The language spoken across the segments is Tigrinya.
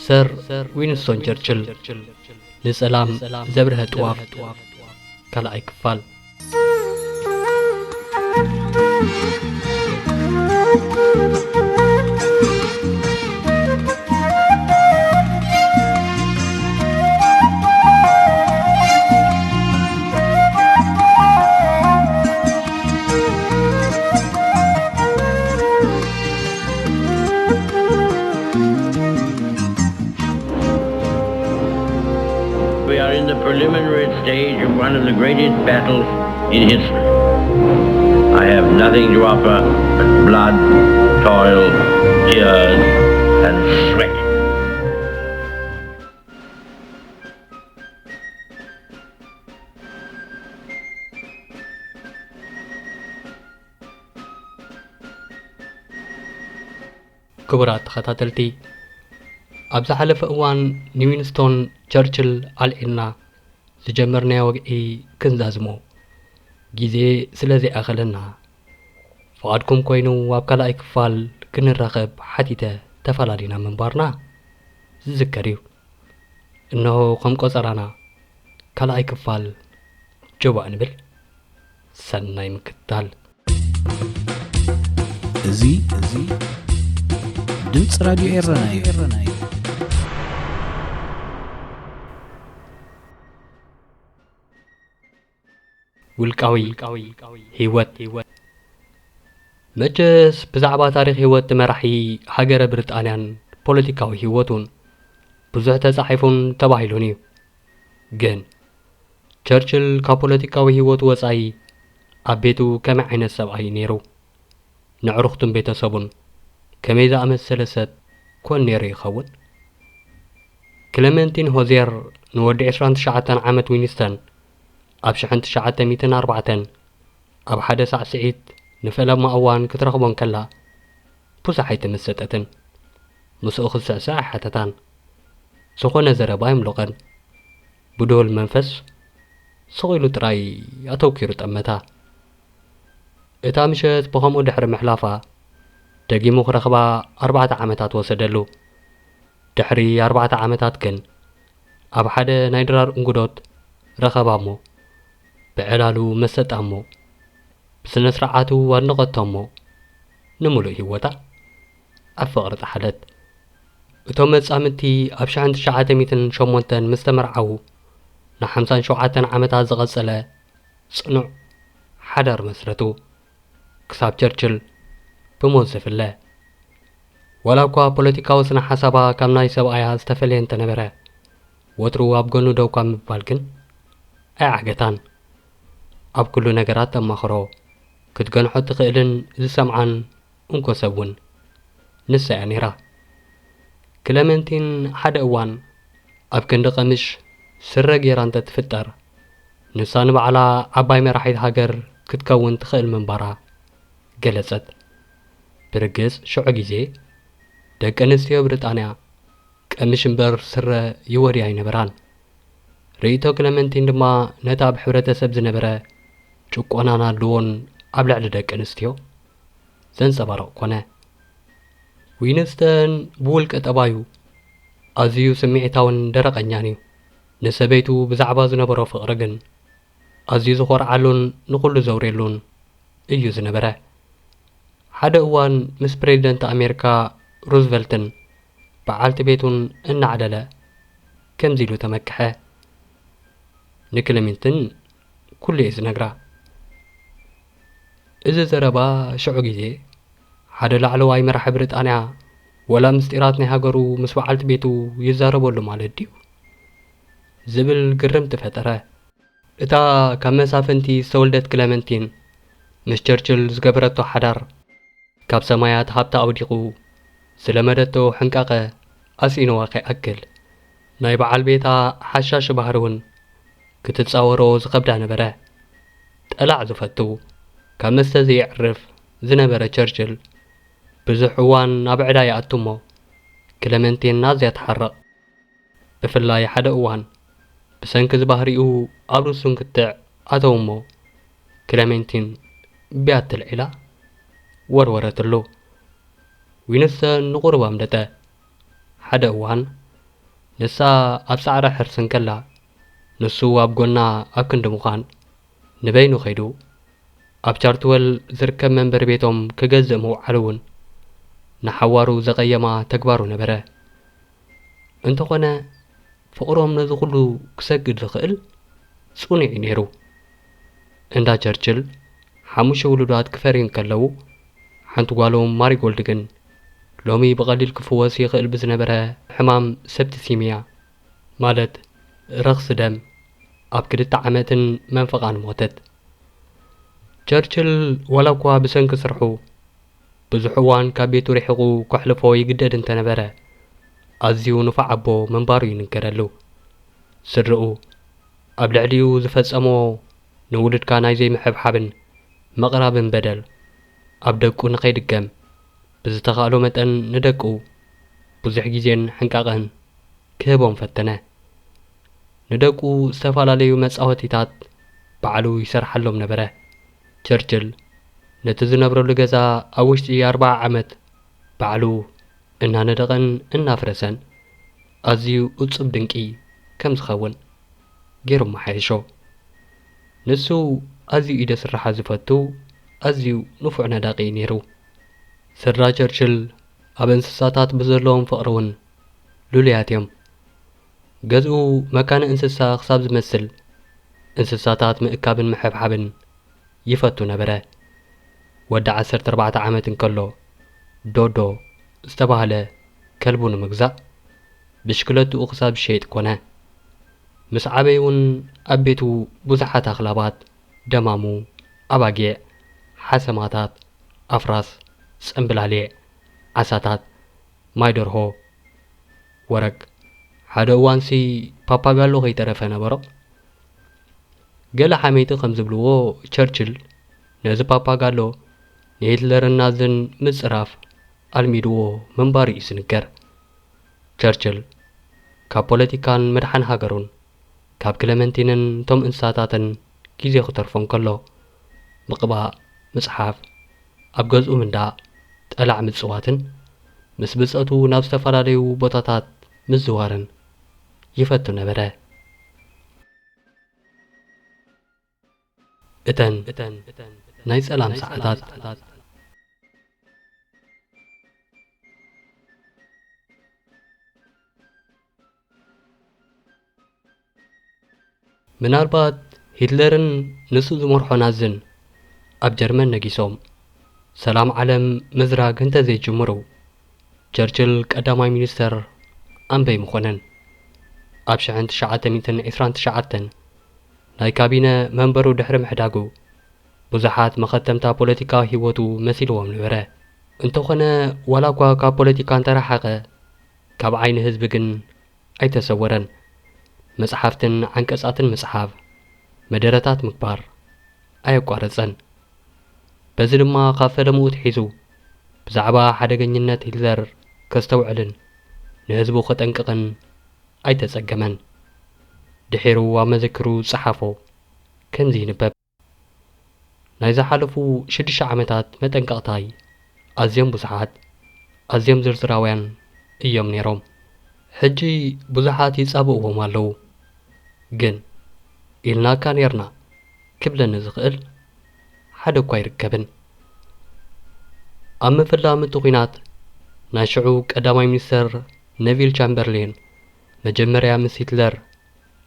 سر وينستون تشرشل لسلام زبره طواف كلا يكفال We are in the preliminary stage of one of the greatest battles in history. I have nothing to offer but blood, toil, tears, and sweat. كبرات خطاتلتي أبز حلف أوان نيوينستون تشرشل علينا زجمرنا وقعي كنزازمو جيزي سلازي أخلنا فقدكم كوينو وابكالا إكفال كن الرغب حتيتا تفلالينا من بارنا ذكريو إنه قم قصرانا كالا إكفال جوا نبل سناي مكتال زي دمت راديو إيراناي ውልቃዊ ህይወት መጀስ ብዛዕባ ታሪክ ህይወት መራሒ ሃገረ ብሪጣንያን ፖለቲካዊ ህይወቱን ብዙሕ ተጻሒፉን ተባሂሉን እዩ ግን ቸርችል ካብ ፖለቲካዊ ህይወቱ ወጻኢ ኣብ ቤቱ ከመይ ዓይነት ሰብኣይ ነይሩ ንዕሩኽቱን ቤተሰቡን ከመይ ዝኣመሰለ ሰብ ኮን ነይሩ ይኸውን ክለመንቲን ሆዜር ንወዲ 29 ዓመት ዊንስተን ኣብ 1904 ኣብ ሓደ ሳዕስዒት ንፈለማ እዋን ክትረኽቦን ከላ ብዙሕ ኣይተመሰጠትን ምስኡ ክስዕስዕ ሓተታን ዝኾነ ዘረባ ይምልቐን ብድውል መንፈስ ስቑኢሉ ጥራይ ኣተውኪሩ ጠመታ እታ ምሸት ብኸምኡ ድሕሪ ምሕላፋ ደጊሙ ክረኽባ 4 ዓመታት ወሰደሉ ድሕሪ 4 ዓመታት ግን ኣብ ሓደ ናይ ድራር እንጉዶት ረኸባ እሞ ብዕላሉ መሰጣ እሞ ብስነ ስርዓቱ ኣድነቐቶ እሞ ንሙሉእ ህይወታ ኣብ ፍቕሪ ጣሓለት እቶም መጻምድቲ ኣብ 1908 ምስ ተመርዓዉ ን57 ዓመታት ዝቐጸለ ጽኑዕ ሓዳር መስረቱ ክሳብ ቸርችል ብሞት ዘፍለ ወላ እኳ ፖለቲካዊ ስነ ሓሳባ ካብ ናይ ሰብኣያ ዝተፈለየ እንተነበረ ወትሩ ኣብ ጎኑ ደው ኳ ምባል ግን ኣይዓገታን ኣብ ኩሉ ነገራት ተማኽሮ ክትገንሖ ትኽእልን ዝሰምዓን እንኮ ሰብውን ንሳ እያ ነይራ ክለመንቲን ሓደ እዋን ኣብ ክንዲ ቀምሽ ስረ ጌራ እንተትፍጠር ንሳ ንባዕላ ዓባይ መራሒት ሃገር ክትከውን ትኽእል ምንባራ ገለጸት ብርግጽ ሽዑ ግዜ ደቂ ኣንስትዮ ብሪጣንያ ቀምሽ እምበር ስረ ይወድያ ኣይነበራን ርእይቶ ክለመንቲን ድማ ነታ ኣብ ሕብረተሰብ ዝነበረ ጭቆናን ኣድልዎን ኣብ ልዕሊ ደቂ ኣንስትዮ ዘንጸባርቕ ኮነ ዊንስተን ብውልቀ ጠባዩ ኣዝዩ ስምዒታውን ደረቐኛን እዩ ንሰበይቱ ብዛዕባ ዝነበሮ ፍቕሪ ግን ኣዝዩ ዝኾርዓሉን ንኹሉ ዘውርየሉን እዩ ዝነበረ ሓደ እዋን ምስ ፕሬዚደንት ኣሜሪካ ሩዝቨልትን በዓልቲ ቤቱን እናዕለለ ከምዚ ኢሉ ተመክሐ ንክለመንትን ኩሉ እየ ዝነግራ እዚ ዘረባ ሽዑ ግዜ ሓደ ላዕለዋይ መራሒ ብሪጣንያ ወላ ምስጢራት ናይ ሃገሩ ምስ በዓልቲ ቤቱ ይዛረበሉ ማለት ድዩ ዝብል ግርምቲ ፈጠረ እታ ካብ መሳፍንቲ ዝተወልደት ክለመንቲን ምስ ቸርችል ዝገበረቶ ሓዳር ካብ ሰማያት ሃብታ ኣውዲቑ ስለመደቶ ሕንቃቐ ኣሲንዋ ከይኣክል ናይ በዓል ቤታ ሓሻሽ ባህሪ እውን ክትጻወሮ ዝኸብዳ ነበረ ጠላዕ ዝፈቱ ካብ መስተ ዘይዕርፍ ዝነበረ ቸርችል ብዙሕ እዋን ኣብ ዕዳ ይኣቱ እሞ ክለመንቲን ኣዝያ ትሓርቕ ብፍላይ ሓደ እዋን ብሰንኪ ዝባህሪኡ ኣብ ርእሱን ክትዕ ኣተው እሞ ክለመንቲን ቢያት ትልዒላ ወርወረትሉ ዊንስተን ንቑርባ ምደጠ ሓደ እዋን ንሳ ኣብ ጻዕዳ ሕርስን ከላ ንሱ ኣብ ጎና ኣብ ክንዲ ምዃን ንበይኑ ኸይዱ ኣብ ቻርትወል ዝርከብ መንበሪ ቤቶም ክገዝእ ምውዓሉ እውን ንሓዋሩ ዘቐየማ ተግባሩ ነበረ። እንተኾነ ፍቕሮም ነዚ ኩሉ ክሰግድ ዝኽእል ጽኑዕ እዩ ነይሩ። እንዳ ቸርችል 5 ውሉዳት ክፈርዩ ከለዉ ሓንቲ ጓሎም ማሪጎልድ ግን ሎሚ ብቐሊል ክፍወስ ይኽእል ብዝነበረ ሕማም ሰፕቲሲሚያ ማለት ረኽሲ ደም ኣብ 2 ዓመትን መንፈቓን ሞተት። ቸርችል ዋላ እኳ ብሰንኪ ስርሑ ብዙሕ እዋን ካብ ቤቱ ሪሒቑ ከሕልፎ ይግደድ እንተነበረ ኣዝዩ ንፉዕ ኣቦ ምንባሩ ይንገረሉ። ስድርኡ ኣብ ልዕሊኡ ዝፈጸሞ ንውልድካ ናይ ዘይምሕብሓብን መቕራብን በደል ኣብ ደቁ ንኸይድገም ብዝተኻእሎ መጠን ንደቁ ብዙሕ ግዜን ሕንቃቐን ክህቦም ፈተነ። ንደቁ ዝተፈላለዩ መጻወቲታት ባዕሉ ይሰርሓሎም ነበረ። ቸርችል ነቲ ዝነብረሉ ገዛ ኣብ ውሽጢ 40 ዓመት ባዕሉ እናነደቐን እናፍረሰን ኣዝዩ እጹብ ድንቂ ከም ዝኸውን ገይሩ መሓየሾ። ንሱ ኣዝዩ ኢደ ስራሓ ዝፈቱ ኣዝዩ ንፉዕ ነዳቂ ነይሩ። ስድራ ቸርችል ኣብ እንስሳታት ብዘለዎም ፍቕሪ እውን ሉልያት እዮም። ገዝኡ መካነ እንስሳ ክሳብ ዝመስል እንስሳታት ምእካብን ምሕብሓብን ይፈቱ ነበረ። ወዲ 14 ዓመት እንከሎ ዶዶ ዝተባህለ ከልቡ ንምግዛእ ብሽክለትኡ ክሳብ ዝሸይጥ ኮነ። ምስ ዓበይ እውን ኣብ ቤቱ ብዙሓት ኣኽላባት፣ ደማሙ፣ ኣባጊዕ፣ ሓሰማታት፣ ኣፍራስ፣ ጽምብላሊዕ፣ ዓሳታት፣ ማይ ደርሆ፣ ወረቅ፣ ሓደ እዋንሲ ፓፓጋሎ ከይተረፈ ነበሮ። ገለ ሓሜቲ ከም ዝብልዎ ቸርችል ነዚ ፓፓጋሎ ንሂትለርን ናዝን ምጽራፍ ኣልሚድዎ ምንባሩ እዩ ዝንገር። ቸርችል ካብ ፖለቲካን መድሓን ሃገሩን ካብ ክለመንቲንን እቶም እንስሳታትን ግዜ ክተርፎም ከሎ ምቕባእ፣ ምጽሓፍ፣ ኣብ ገዝኡ ምንዳቕ፣ ጠላዕ ምጽዋትን ምስ ብጸቱ ናብ ዝተፈላለዩ ቦታታት ምዝዋርን ይፈቱ ነበረ። እተን ናይ ጸላም ሰዓታት ምናልባት ሂትለርን ንሱ ዝመርሖ ናዝን ኣብ ጀርመን ነጊሶም ሰላም ዓለም ምዝራግ እንተዘይጅምሩ ቸርችል ቀዳማይ ሚኒስተር ኣንበይ ምኾነን። ኣብ 1929 ናይ ካቢነ መንበሩ ድሕሪ ምሕዳጉ ብዙሓት መኸተምታ ፖለቲካዊ ህይወቱ መሲልዎም ነበረ። እንተኾነ ዋላ እኳ ካብ ፖለቲካ እንተረሓቐ ካብ ዓይኒ ህዝቢ ግን ኣይተሰወረን። መጽሓፍትን ዓንቀጻትን ምጽሓፍ፣ መደረታት ምግባር ኣየቋረጸን። በዚ ድማ ካብ ፈለምኡ ትሒዙ ብዛዕባ ሓደገኝነት ሂትለር ከስተውዕልን ንህዝቡ ከጠንቅቕን ኣይተጸገመን። ድሒሩ ኣብ መዘክሩ ጽሓፎ ከምዚ ይንበብ። ናይ ዝሓለፉ 6 ዓመታት መጠንቀቕታይ ኣዝዮም ብዙሓት ኣዝዮም ዝርዝራውያን እዮም ነይሮም። ሕጂ ብዙሓት ይጻብእዎም ኣለዉ። ግን ኢልናካ ነርና ክብለኒ ዝኽእል ሓደ እኳ ይርከብን። ኣብ ምፍላም እቲ ኹናት ናይ ሽዑ ቀዳማይ ሚኒስተር ነቪል ቻምበርሌን መጀመርያ ምስ ሂትለር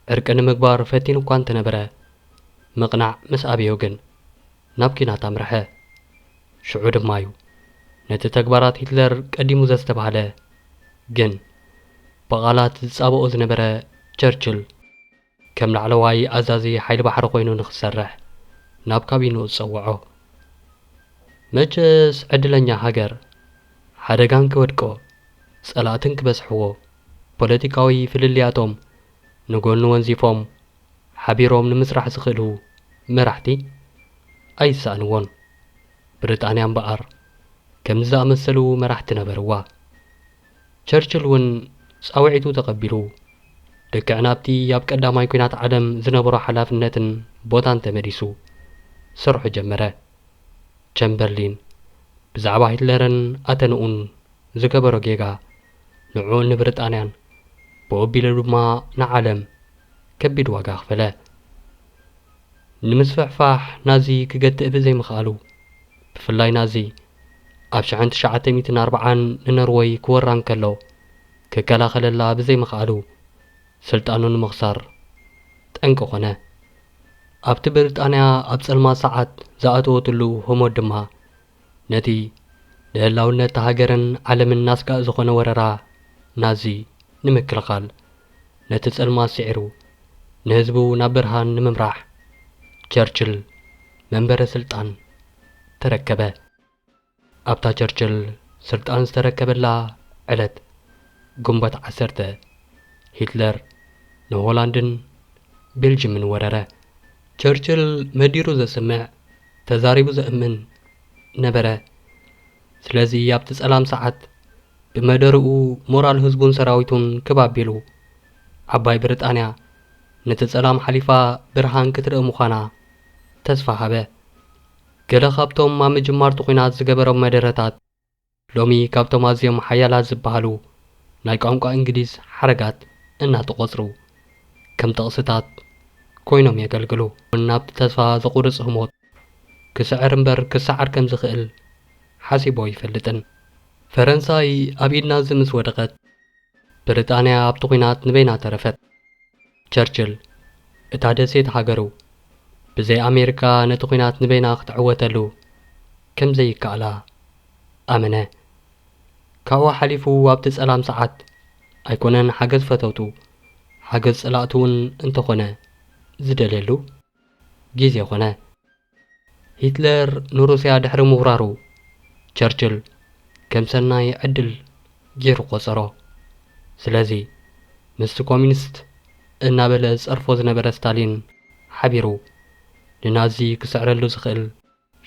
ዕርቂ ንምግባር ፈቲኑ እኳ እንተነበረ ምቕናዕ ምስ ኣብዮ ግን ናብ ኪናት ኣምርሐ። ሽዑ ድማ እዩ ነቲ ተግባራት ሂትለር ቀዲሙ ዘስተባህለ ግን ብቓላት ዝጻብኦ ዝነበረ ቸርችል ከም ላዕለዋይ ኣዛዚ ሓይሊ ባሕሪ ኮይኑ ንኽሰርሕ ናብ ካቢኑ ዝጸውዖ። መቸስ ዕድለኛ ሃገር ሓደጋን ክወድቆ ጸላእትን ክበጽሕዎ ፖለቲካዊ ፍልልያቶም ንጎኑ ወንዚፎም ሓቢሮም ንምስራሕ ዝኽእሉ መራሕቲ ኣይሰኣንዎን። ብሪጣንያ እምበኣር ከም ዝኣመሰሉ መራሕቲ ነበርዋ። ቸርችል እውን ጻውዒቱ ተቐቢሉ ደክዕ ናብቲ ኣብ ቀዳማይ ኩናት ዓለም ዝነበሮ ሓላፍነትን ቦታን ተመዲሱ ስርሑ ጀመረ። ቻምበርሊን ብዛዕባ ሂትለርን ኣተንኡን ዝገበሮ ጌጋ ንዑኡን ንብሪጣንያን ብወቢሉ ድማ ንዓለም ከቢድ ዋጋ ክፈለ ንምስፍሕፋሕ ናዚ ክገትእ ብዘይምኽኣሉ ብፍላይ ናዚ ኣብ 1940 ንኖርዌይ ክወራን ከሎ ክከላኸለላ ብዘይምኽኣሉ ስልጣኑ ንምኽሳር ጠንቂ ኾነ ኣብቲ ብሪጣንያ ኣብ ጸልማት ሰዓት ዝኣተወትሉ ህሞት ድማ ነቲ ንህላውነት ሃገርን ዓለምን ናስጋእ ዝኾነ ወረራ ናዚ ንምክልኻል ነቲ ጸልማት ስዒሩ ንህዝቡ ናብ ብርሃን ንምምራሕ ቸርችል መንበረ ስልጣን ተረከበ ኣብታ ቸርችል ስልጣን ዝተረከበላ ዕለት ግንቦት 10 ሂትለር ንሆላንድን ቤልጅምን ወረረ ቸርችል መዲሩ ዘስምዕ ተዛሪቡ ዘእምን ነበረ ስለዚ ኣብቲ ጸላም ሰዓት ብመደርኡ ሞራል ህዝቡን ሰራዊቱን ከባቢሉ ዓባይ ብሪጣንያ ነቲ ጸላም ሓሊፋ ብርሃን ክትርኢ ምዃና ተስፋ ሃበ ገለ ካብቶም ኣብ ምጅማርቱ ኹናት ዝገበሮም መደረታት ሎሚ ካብቶም ኣዝዮም ሓያላት ዝበሃሉ ናይ ቋንቋ እንግሊዝ ሓረጋት እናተቖጽሩ ከም ጥቕስታት ኮይኖም የገልግሉ ናብቲ ተስፋ ዘቑርጽ ህሞት ክስዕር እምበር ክሰዓር ከም ዝኽእል ሓሲቦ ይፈልጥን ፈረንሳይ ኣብ ኢድ ናዚ ምስ ወደቐት ብሪጣንያ ኣብቲ ኹናት ንበይና ተረፈት ቸርችል እታ ደሴት ሃገሩ ብዘይ ኣሜሪካ ነቲ ኹናት ንበይና ክትዕወተሉ ከም ዘይከኣላ ኣመነ ካብኡ ሓሊፉ ኣብቲ ጸላም ሰዓት ኣይኮነን ሓገዝ ፈተውቱ ሓገዝ ጸላእቱ እውን እንተኾነ ዝደልየሉ ጊዜ ኾነ ሂትለር ንሩስያ ድሕሪ ምውራሩ ቸርችል ከም ሰናይ ዕድል ገይሩ ቆጸሮ ስለዚ ምስቲ ኮሚኒስት እናበለ ጸርፎ ዝነበረ ስታሊን ሓቢሩ ንናዚ ክስዕረሉ ዝኽእል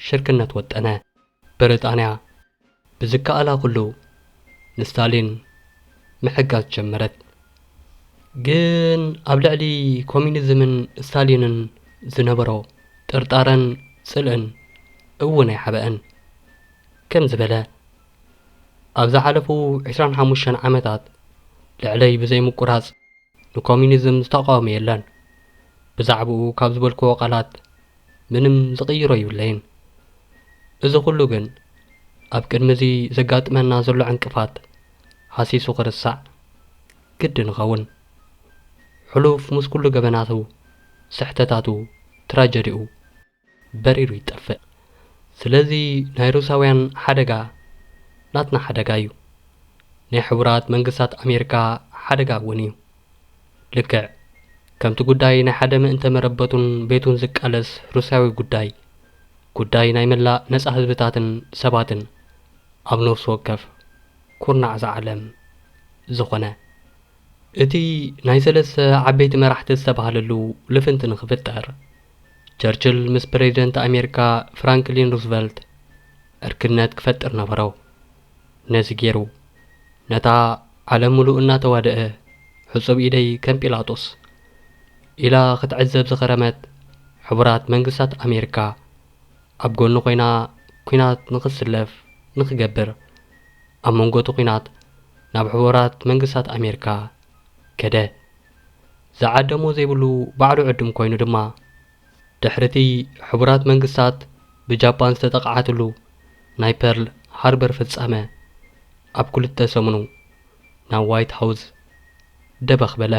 ሽርክነት ወጠነ ብሪጣንያ ብዝከኣላ ኩሉ ንስታሊን ምሕጋዝ ጀመረት ግን ኣብ ልዕሊ ኮሚኒዝምን ስታሊንን ዝነበሮ ጥርጣረን ጽልእን እውን ኣይሓበአን ከም ዝበለ ኣብ ዝሓለፉ 25 ዓመታት ልዕለይ ብዘይምቁራጽ ንኮሚኒዝም ዝተቃወመ የለን ብዛዕባኡ ካብ ዝበልክዎ ቃላት ምንም ዝቕይሮ ይብለይን እዚ ኩሉ ግን ኣብ ቅድሚዚ ዘጋጥመና ዘሎ ዕንቅፋት ሃሲሱ ክርሳዕ ግድን ይኸውን ሕሉፍ ምስ ኩሉ ገበናቱ ስሕተታቱ ትራጀዲኡ በሪሩ ይጠፍእ ስለዚ ናይ ሩሳውያን ሓደጋ ናትና ሓደጋ እዩ ናይ ሕቡራት መንግስታት ኣሜሪካ ሓደጋ እውን እዩ ልክዕ ከምቲ ጉዳይ ናይ ሓደ ምእንተ መረበቱን ቤቱን ዝቃለስ ሩሳዊ ጉዳይ ናይ መላእ ነፃ ህዝብታትን ሰባትን ኣብ ነፍሲ ወከፍ ኩርናዕ ዝዓለም ዝኾነ እቲ ናይ ሰለስተ ዓበይቲ መራሕቲ ዝተባሃለሉ ልፍንቲ ንኽፍጠር ቸርችል ምስ ፕሬዚደንት ኣሜሪካ ፍራንክሊን ሩዝቨልት ዕርክነት ክፈጥር ነበሮ ነዚ ገይሩ ነታ ዓለም ሙሉእ እናተዋድአ ሕጹብ ኢደይ ከም ጲላጦስ ኢላ ክትዕዘብ ዝኸረመት ሕቡራት መንግስታት ኣሜሪካ ኣብ ጎኑ ኮይና ኩናት ንኽስለፍ ንኽገብር ኣብ መንጎቱ ኩናት ናብ ሕቡራት መንግስታት ኣሜሪካ ከደ ዝዓደሞ ዘይብሉ ባዕሉ ዕድም ኮይኑ ድማ ድሕርቲ ሕቡራት መንግስታት ብጃፓን ዝተጠቃዓትሉ ናይ ፐርል ሃርበር ፍጻመ ኣብ 2 ሰሙኑ ናብ ዋይት ሃውስ ደበኽ በለ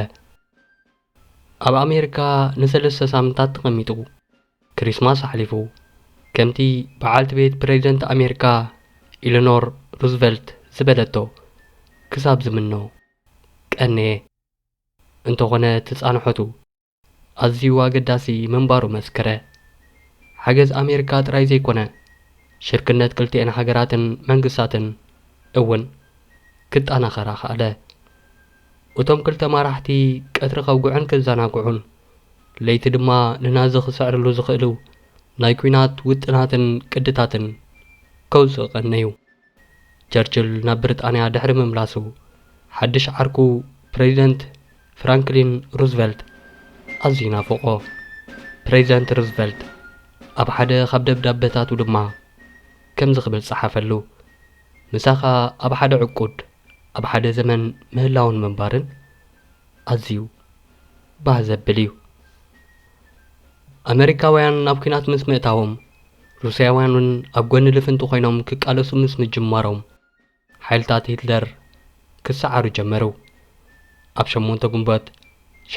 ኣብ ኣሜሪካ ን3 ሳምንታት ተቐሚጡ ክሪስማስ ሓሊፉ ከምቲ በዓልቲ ቤት ፕሬዚደንት ኣሜሪካ ኢሌኖር ሩዝቨልት ዝበለቶ ክሳብ ዝምኖ ቀነየ እንተኾነ ትጻንሖቱ ኣዝዩ ኣገዳሲ መንባሩ መስከረ ሓገዝ ኣሜሪካ ጥራይ ዘይኮነ ሽርክነት ክልቲአን ሃገራትን መንግስታትን እውን ክጣናኸራ ኸኣለ እቶም ክልተ መራሕቲ ቀትሪ ከውግዑን ክዘናግዑን ለይቲ ድማ ንናዚ ክስዕርሉ ዝኽእሉ ናይ ኩናት ውጥናትን ቅድታትን ከውፅእ ቀነዩ ቸርችል ናብ ብሪጣንያ ድሕሪ ምምላሱ ሓድሽ ዓርኩ ፕሬዚደንት ፍራንክሊን ሩዝቨልት ኣዝዩ ናፈቆ ፕሬዚደንት ሩዝቨልት ኣብ ሓደ ካብ ደብዳቤታቱ ድማ ከም ዝኽብል ጸሓፈሉ ምሳኻ ኣብ ሓደ ዕቁድ ኣብ ሓደ ዘመን ምህላውን መንባርን ኣዝዩ ባህ ዘብል እዩ ኣሜሪካውያን ናብ ኩናት ምስ ምእታዎም ሩስያውያን እውን ኣብ ጎኒ ልፍንቲ ኮይኖም ክቃለሱ ምስ ምጅማሮም ሓይልታት ሂትለር ክሰዓሩ ጀመሩ ኣብ 8 ግንቦት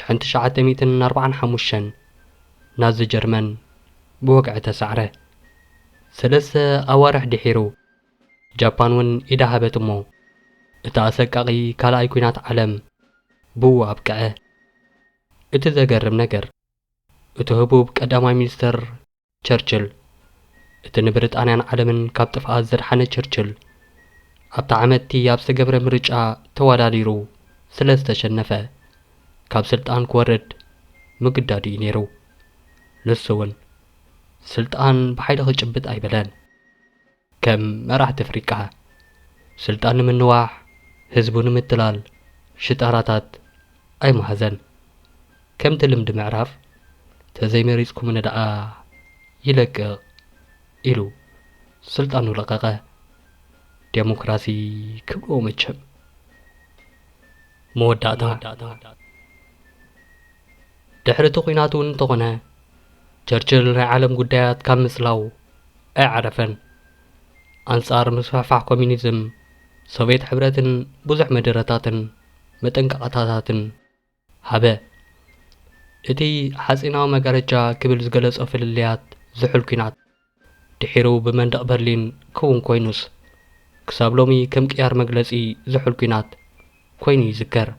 1945 ናዚ ጀርመን ብወግዒ ተሰዕረ 3 ኣዋርሕ ድሒሩ ጃፓን እውን ኢዳ ሃበት እሞ እቲ ኣሰቃቂ ካልኣይ ኩናት ዓለም ብኡ ኣብቅዐ እቲ ዘገርም ነገር እቲ ህቡብ ቀዳማይ ሚኒስተር ቸርችል እቲ ንብሪጣንያን ዓለምን ካብ ጥፍኣት ዘድሓነ ቸርችል ኣብቲ ዓመትቲ ኣብ ዝተገብረ ምርጫ ተወዳዲሩ ስለ ዝተሸነፈ ካብ ስልጣን ክወርድ ምግዳዱ እዩ ነይሩ ንሱ እውን ስልጣን ብሓይሊ ክጭብጥ ኣይበለን ከም መራሕቲ ኣፍሪቃ ስልጣን ንምንዋሕ ህዝቡ ንምትላል ሽጣራታት ኣይመሃዘን ከምቲ ልምዲ ምዕራፍ ተዘይመሪፅኩም ንደኣ ይለቅቕ ኢሉ ስልጣኑ ለቀቐ ዴሞክራሲ ክብልዎ መቸም መወዳእታ ድሕሪ እቲ ኩናት እውን እንተኾነ ቸርችል ናይ ዓለም ጉዳያት ካብ ምፅላው ኣይዓረፈን ኣንጻር ምስፋሕፋሕ ኮሚኒዝም ሶቪየት ሕብረትን ብዙሕ መደረታትን መጠንቀቕታታትን ሃበ እቲ ሓፂናዊ መጋረጃ ክብል ዝገለጾ ፍልልያት ዝሑል ኩናት ድሒሩ ብመንደቕ በርሊን ክውን ኮይኑስ ክሳብ ሎሚ ከም ቅያር መግለጺ ዝሑል ኩናት ኮይኑ ይዝከር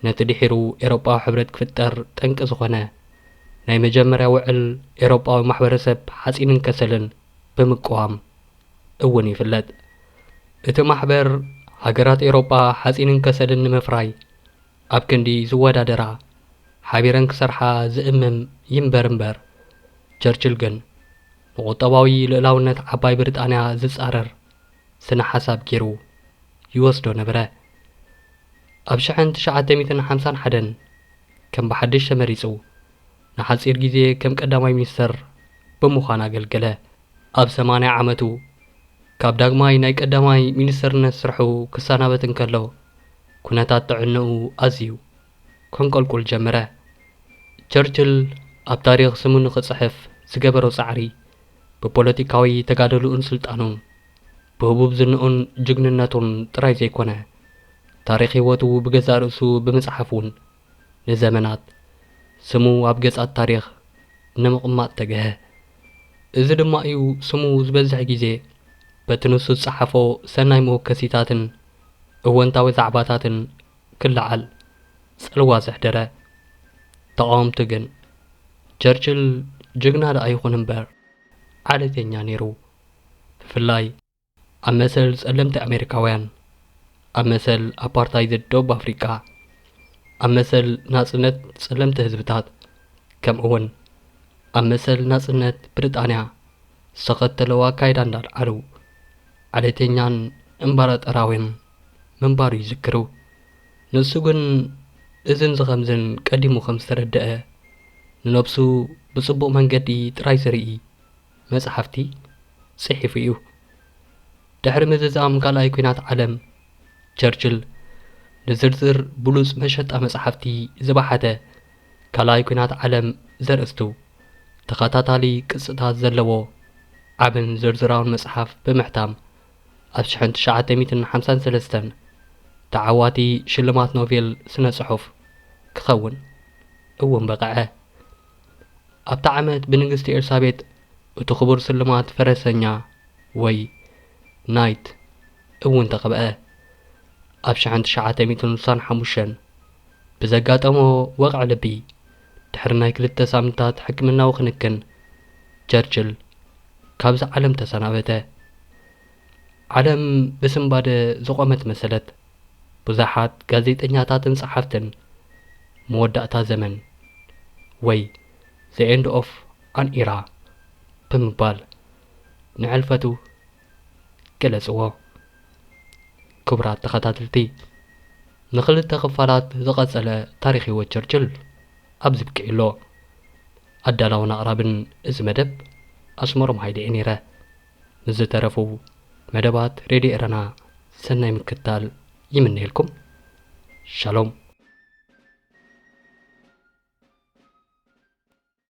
ነቲ ድሒሩ ኤሮጳዊ ሕብረት ክፍጠር ጠንቂ ዝኾነ ናይ መጀመርያ ውዕል ኤሮጳዊ ማሕበረሰብ ሓፂንን ከሰልን ብምቅዋም እውን ይፍለጥ እቲ ማሕበር ሃገራት ኤሮጳ ሓፂንን ከሰልን ንምፍራይ ኣብ ክንዲ ዝወዳደራ ሓቢረን ክሰርሓ ዝእምም ይምበር እምበር ቸርችል ግን ንቁጠባዊ ልዕላውነት ዓባይ ብሪጣንያ ዝጻረር ስነ ሓሳብ ገይሩ ይወስዶ ነበረ ኣብ 1951 ከም ብሓድሽ ተመሪጹ ንሓፂር ግዜ ከም ቀዳማይ ሚኒስተር ብምዃን ኣገልገለ ኣብ 80 ዓመቱ ካብ ዳግማይ ናይ ቀዳማይ ሚኒስተርነት ስርሑ ክሰናበት እንከሎ ኩነታት ጥዕንኡ ኣዝዩ ከንቆልቁል ጀመረ ቸርችል ኣብ ታሪኽ ስሙ ንኽጽሕፍ ዝገበሮ ጻዕሪ ብፖለቲካዊ ተጋደሉኡን ስልጣኑን ብህቡብ ዝንኡን ጅግንነቱን ጥራይ ዘይኮነ ታሪኽ ህይወቱ ብገዛ ርእሱ ብምጽሓፍ እውን ንዘመናት ስሙ ኣብ ገጻት ታሪኽ ንምቕማጥ ተገሀ እዚ ድማ እዩ ስሙ ዝበዝሕ ግዜ በቲ ንሱ ዝጸሓፎ ሰናይ መወከሲታትን እወንታዊ ዛዕባታትን ክለዓል ጽልዋ ዘሕደረ ተቃወምቲ ግን ቸርችል ጅግና ዳ ኣይኹን እምበር ዓለተኛ ነይሩ ብፍላይ ኣብ መሰል ጸለምቲ ኣሜሪካውያን ኣብ መሰል ኣፓርታይድ ደቡብ ኣፍሪቃ ኣብ መሰል ናጽነት ጸለምቲ ህዝብታት ከምኡውን ኣብ መሰል ናጽነት ብሪጣንያ ዝተኸተለው ኣካይዳ እንዳልዓሉ ዓለተኛን እምበራጠራዊን ምንባሩ ይዝክሩ ንሱ ግን እዝን ዝኸምዝን ቀዲሙ ከም ዝተረድአ ንነብሱ ብጽቡቕ መንገዲ ጥራይ ዝርኢ መጽሓፍቲ ጽሒፉ እዩ ድሕሪ ምዝዛም ካልኣይ ኩናት ዓለም ቸርችል ንዝርዝር ብሉጽ መሸጣ መጽሓፍቲ ዝባሓተ ካልኣይ ኩናት ዓለም ዘርእስቱ ተኸታታሊ ቅጽታት ዘለዎ ዓብን ዝርዝራውን መጽሓፍ ብምሕታም ኣብ 1953 ተዓዋቲ ሽልማት ኖቤል ስነ ጽሑፍ ክኸውን እውን በቕዐ ኣብታ ዓመት ብንግስቲ ኤልሳቤጥ እቲ ክቡር ስልማት ፈረሰኛ ወይ ናይት እውን ተቐብአ ኣብ 1965 ብዘጋጠሞ ወቕዕ ልቢ ድሕሪ ናይ 2 ሳምንታት ሕክምናዊ ክንክን ቸርችል ካብዚ ዓለም ተሰናበተ ዓለም ብስምባደ ዝቆመት መሰለት ብዙሓት ጋዜጠኛታትን ጸሓፍትን መወዳእታ ዘመን ወይ The End of an Era ብምባል ንዕልፈቱ ገለጽዎ ክቡራት ተኸታተልቲ ንኽልተ ክፋላት ዝቐጸለ ታሪኽ ህይወት ቸርችል ኣብዚ ብቅዒሎ ኣዳላውን ኣቕራብን እዚ መደብ ኣስመሮም ሃይለ እየ ነይረ ንዝተረፉ መደባት ሬድዮ ኤረና ሰናይ ምክትታል ይምነየልኩም ሻሎም